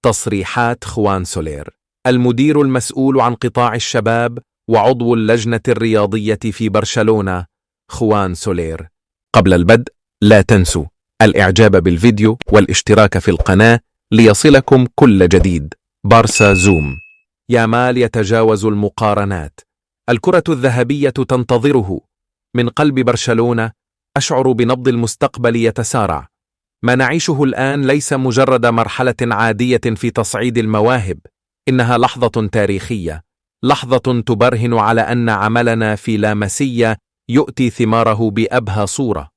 تصريحات خوان سولير المدير المسؤول عن قطاع الشباب وعضو اللجنة الرياضية في برشلونة خوان سولير. قبل البدء لا تنسوا الإعجاب بالفيديو والاشتراك في القناة ليصلكم كل جديد. بارسا زوم. يامال يتجاوز المقارنات، الكرة الذهبية تنتظره. من قلب برشلونة أشعر بنبض المستقبل يتسارع. ما نعيشه الآن ليس مجرد مرحلة عادية في تصعيد المواهب، إنها لحظة تاريخية، لحظة تبرهن على أن عملنا في لاماسيا يؤتي ثماره بأبهى صورة.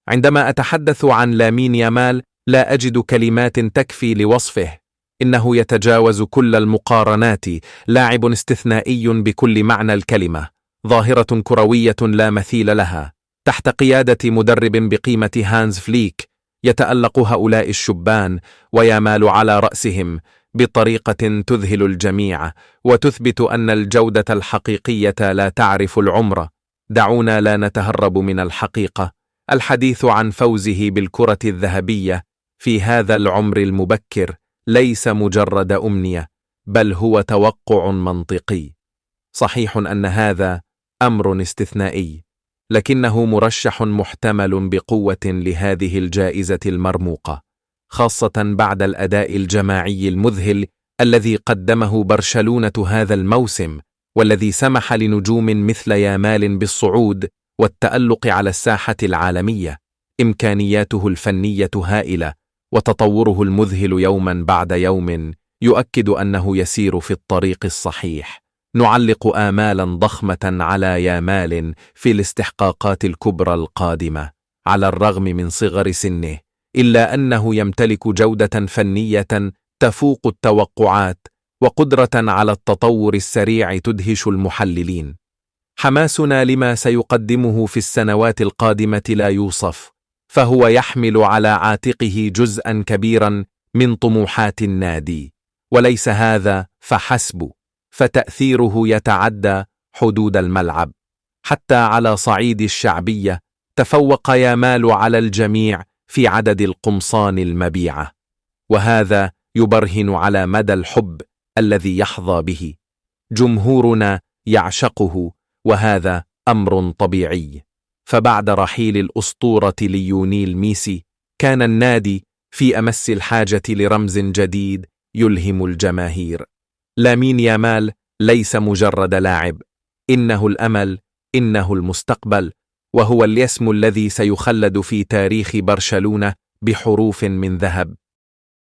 عندما أتحدث عن لامين يامال لا أجد كلمات تكفي لوصفه. إنه يتجاوز كل المقارنات، لاعب استثنائي بكل معنى الكلمة، ظاهرة كروية لا مثيل لها. تحت قيادة مدرب بقيمة هانز فليك يتألق هؤلاء الشبان ويامال على رأسهم بطريقة تذهل الجميع وتثبت أن الجودة الحقيقية لا تعرف العمر. دعونا لا نتهرب من الحقيقة. الحديث عن فوزه بالكرة الذهبية في هذا العمر المبكر ليس مجرد أمنية، بل هو توقع منطقي. صحيح أن هذا أمر استثنائي، لكنه مرشح محتمل بقوة لهذه الجائزة المرموقة، خاصة بعد الأداء الجماعي المذهل الذي قدمه برشلونة هذا الموسم، والذي سمح لنجوم مثل يامال بالصعود والتألق على الساحة العالمية. إمكانياته الفنية هائلة، وتطوره المذهل يوما بعد يوم يؤكد أنه يسير في الطريق الصحيح. نعلق آمالا ضخمة على يامال في الاستحقاقات الكبرى القادمة. على الرغم من صغر سنه، إلا أنه يمتلك جودة فنية تفوق التوقعات وقدرة على التطور السريع تدهش المحللين. حماسنا لما سيقدمه في السنوات القادمة لا يوصف، فهو يحمل على عاتقه جزءا كبيرا من طموحات النادي. وليس هذا فحسب، فتأثيره يتعدى حدود الملعب. حتى على صعيد الشعبية تفوق يامال على الجميع في عدد القمصان المبيعة، وهذا يبرهن على مدى الحب الذي يحظى به. جمهورنا يعشقه، وهذا أمر طبيعي، فبعد رحيل الأسطورة ليونيل ميسي كان النادي في أمس الحاجة لرمز جديد يلهم الجماهير. لامين يامال ليس مجرد لاعب، إنه الأمل، إنه المستقبل، وهو الاسم الذي سيخلد في تاريخ برشلونة بحروف من ذهب.